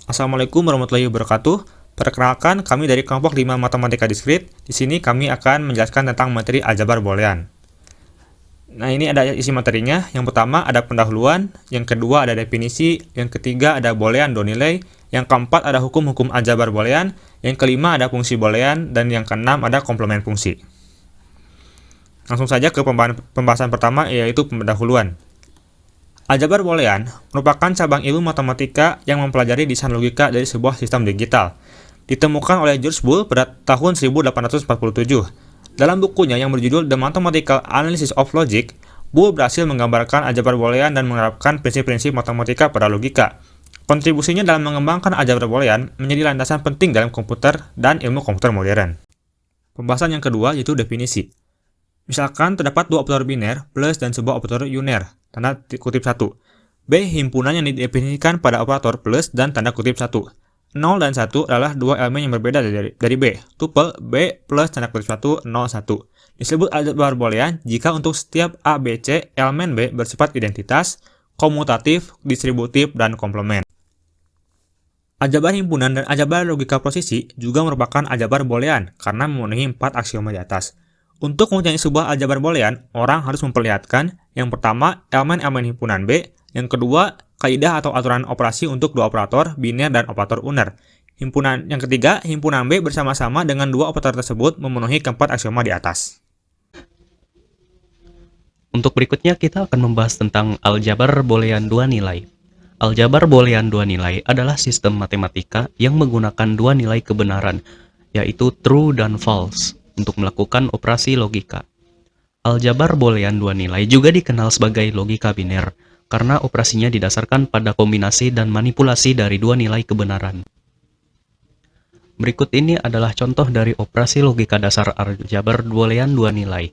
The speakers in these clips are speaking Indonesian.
Assalamualaikum warahmatullahi wabarakatuh. Perkenalkan, kami dari kelompok 5 Matematika Diskrit. Di sini kami akan menjelaskan tentang materi aljabar boolean. Nah, ini ada isi materinya. Yang pertama ada pendahuluan, yang kedua ada definisi, yang ketiga ada boolean dua nilai, yang keempat ada hukum-hukum aljabar boolean, yang kelima ada fungsi boolean, dan yang keenam ada komplement fungsi. Langsung saja ke pembahasan pertama, yaitu pendahuluan. Aljabar boolean merupakan cabang ilmu matematika yang mempelajari desain logika dari sebuah sistem digital. Ditemukan oleh George Boole pada tahun 1847. Dalam bukunya yang berjudul The Mathematical Analysis of Logic, Boole berhasil menggambarkan aljabar boolean dan menerapkan prinsip-prinsip matematika pada logika. Kontribusinya dalam mengembangkan aljabar boolean menjadi landasan penting dalam komputer dan ilmu komputer modern. Pembahasan yang kedua yaitu definisi. Misalkan terdapat dua operator biner plus dan sebuah operator uner, tanda kutip 1. B himpunan yang didefinisikan pada operator plus dan tanda kutip 1. 0 dan 1 adalah dua elemen yang berbeda dari B. Tuple B plus tanda kutip 1, 0, 1. Disebut aljabar boolean jika untuk setiap A, B, C, elemen B bersifat identitas, komutatif, distributif, dan komplement. Aljabar himpunan dan aljabar logika posisi juga merupakan aljabar boolean karena memenuhi 4 aksioma di atas. Untuk mempunyai sebuah aljabar boolean, orang harus memperlihatkan yang pertama elemen-elemen himpunan B, yang kedua kaidah atau aturan operasi untuk dua operator biner dan operator uner. Yang ketiga, himpunan B bersama-sama dengan dua operator tersebut memenuhi keempat aksioma di atas. Untuk berikutnya kita akan membahas tentang aljabar boolean dua nilai. Aljabar boolean dua nilai adalah sistem matematika yang menggunakan dua nilai kebenaran, yaitu true dan false, untuk melakukan operasi logika. Aljabar boolean dua nilai juga dikenal sebagai logika biner, karena operasinya didasarkan pada kombinasi dan manipulasi dari dua nilai kebenaran. Berikut ini adalah contoh dari operasi logika dasar aljabar boolean dua nilai.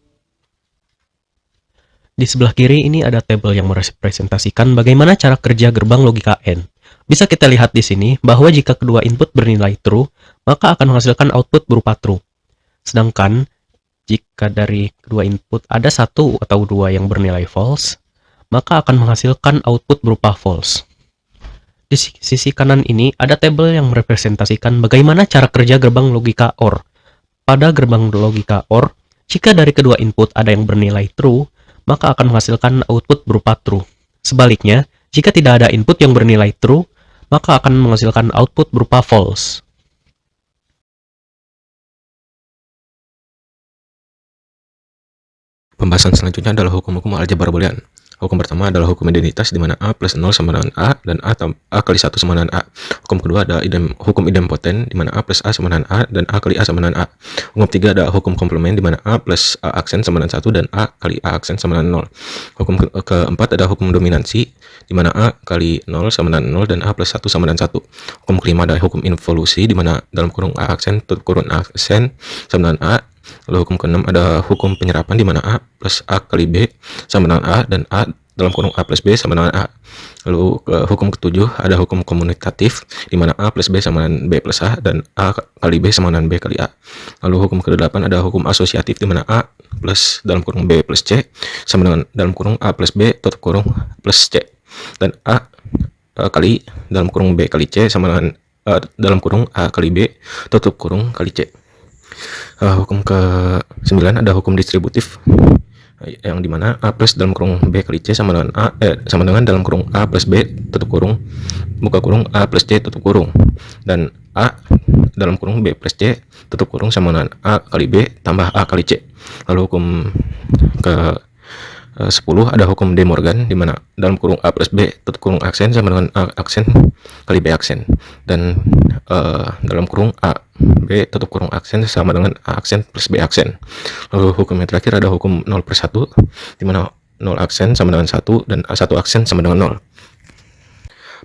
Di sebelah kiri ini ada tabel yang merepresentasikan bagaimana cara kerja gerbang logika N. Bisa kita lihat di sini bahwa jika kedua input bernilai true, maka akan menghasilkan output berupa true. Sedangkan, jika dari kedua input ada satu atau dua yang bernilai false, maka akan menghasilkan output berupa false. Di sisi kanan ini ada tabel yang merepresentasikan bagaimana cara kerja gerbang logika OR. Pada gerbang logika OR, jika dari kedua input ada yang bernilai true, maka akan menghasilkan output berupa true. Sebaliknya, jika tidak ada input yang bernilai true, maka akan menghasilkan output berupa false. Pembahasan selanjutnya adalah hukum-hukum aljabar boolean. Hukum pertama adalah hukum identitas di mana A plus 0 sama dengan A dan A kali 1 sama dengan A. Hukum kedua ada hukum idempoten di mana A plus A sama dengan A dan A kali A sama dengan A. Hukum ketiga ada hukum komplement di mana A plus A aksen sama dengan 1 dan A kali A aksen sama dengan 0. Hukum keempat ada hukum dominansi di mana A kali 0 sama dengan 0 dan A plus 1 sama dengan 1. Hukum kelima ada hukum involusi di mana dalam kurung A aksen tutup kurung A aksen sama dengan A. Lalu hukum keenam ada hukum penyerapan di mana A plus A kali B sama dengan A dan A dalam kurung A plus B sama dengan A. Lalu hukum ketujuh ada hukum komutatif di mana A plus B sama dengan B plus A dan A kali B sama dengan B kali A. Lalu hukum kedelapan ada hukum asosiatif di mana A plus dalam kurung B plus C sama dengan dalam kurung A plus B tutup kurung plus C dan A kali dalam kurung B kali C sama dengan dalam kurung A kali B tutup kurung kali C. Hukum ke-9 ada hukum distributif yang dimana A plus dalam kurung B kali C sama dengan dalam kurung A plus B tutup kurung buka kurung A plus C tutup kurung dan A dalam kurung B plus C tutup kurung sama dengan A kali B tambah A kali C. Lalu hukum ke-10 ada hukum De Morgan di mana dalam kurung A plus B tutup kurung aksen sama dengan A aksen kali B aksen dan dalam kurung A B tutup kurung aksen sama dengan A aksen plus B aksen. Lalu hukum yang terakhir ada hukum 0/1 di mana 0 aksen sama dengan 1 dan 1 aksen sama dengan 0.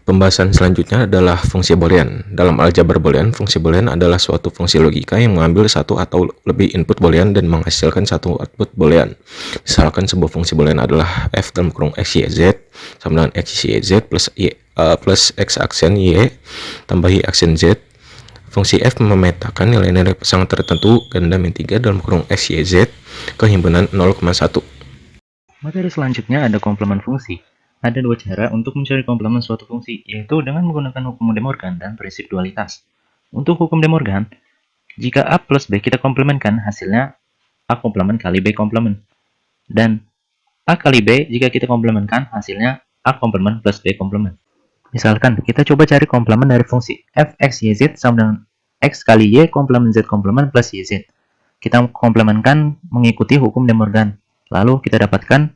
Pembahasan selanjutnya adalah fungsi boolean. Dalam aljabar boolean, fungsi boolean adalah suatu fungsi logika yang mengambil satu atau lebih input boolean dan menghasilkan satu output boolean. Misalkan sebuah fungsi boolean adalah f dalam kurung x, y, z sama dengan x, y, z plus x aksen y tambah y aksen z. Fungsi f memetakan nilai-nilai pasangan tertentu ganda min 3 dalam kurung x, y, z ke himpunan 0,1. Materi selanjutnya ada komplement fungsi. Ada dua cara untuk mencari komplement suatu fungsi, yaitu dengan menggunakan hukum De Morgan dan prinsip dualitas. Untuk hukum De Morgan, jika A plus B kita komplementkan, hasilnya A komplement kali B komplement. Dan A kali B jika kita komplementkan, hasilnya A komplement plus B komplement. Misalkan, kita coba cari komplement dari fungsi f(x,y,z) sama dengan x kali y komplement z komplement plus yz. Kita komplementkan mengikuti hukum De Morgan. Lalu kita dapatkan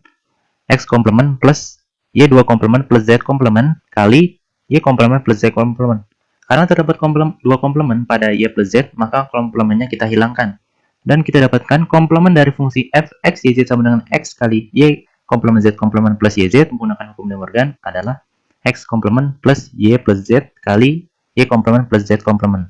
x komplement plus y2 komplement plus z komplement kali y komplement plus z komplement. Karena terdapat dua komplement pada y plus z, maka komplementnya kita hilangkan. Dan kita dapatkan komplement dari fungsi f(x,y,z) sama dengan x kali y komplement z komplement plus yz menggunakan hukum De Morgan adalah x komplement plus y plus z kali y komplement plus z komplement.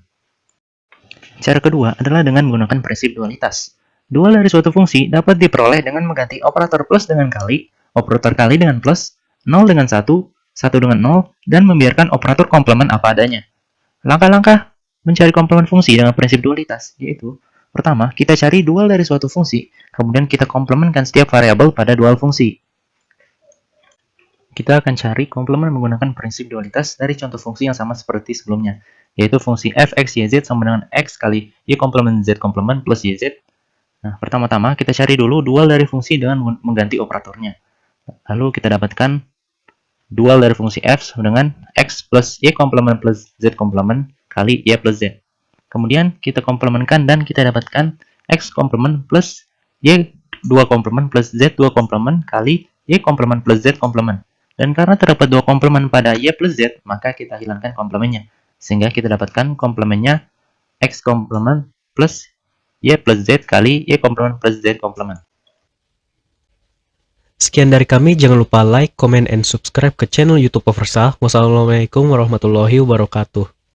Cara kedua adalah dengan menggunakan prinsip dualitas. Dual dari suatu fungsi dapat diperoleh dengan mengganti operator plus dengan kali, operator kali dengan plus, 0 dengan 1, 1 dengan 0, dan membiarkan operator komplement apa adanya. Langkah-langkah mencari komplement fungsi dengan prinsip dualitas, yaitu pertama, kita cari dual dari suatu fungsi, kemudian kita komplementkan setiap variabel pada dual fungsi. Kita akan cari komplement menggunakan prinsip dualitas dari contoh fungsi yang sama seperti sebelumnya, yaitu fungsi f(x,y,z) sama dengan x kali y komplement z komplement plus yz. Nah, pertama-tama kita cari dulu dual dari fungsi dengan mengganti operatornya. Lalu kita dapatkan dual dari fungsi f sama dengan x plus y komplement plus z komplement kali y plus z. Kemudian kita komplementkan dan kita dapatkan x komplement plus y2 komplement plus z2 komplement kali y komplement plus z komplement. Dan karena terdapat dua komplement pada y plus z, maka kita hilangkan komplementnya. Sehingga kita dapatkan komplementnya x komplement plus y plus z kali y komplement plus z komplement. Sekian dari kami, jangan lupa like, comment, and subscribe ke channel YouTube Oversa. Wassalamualaikum warahmatullahi wabarakatuh.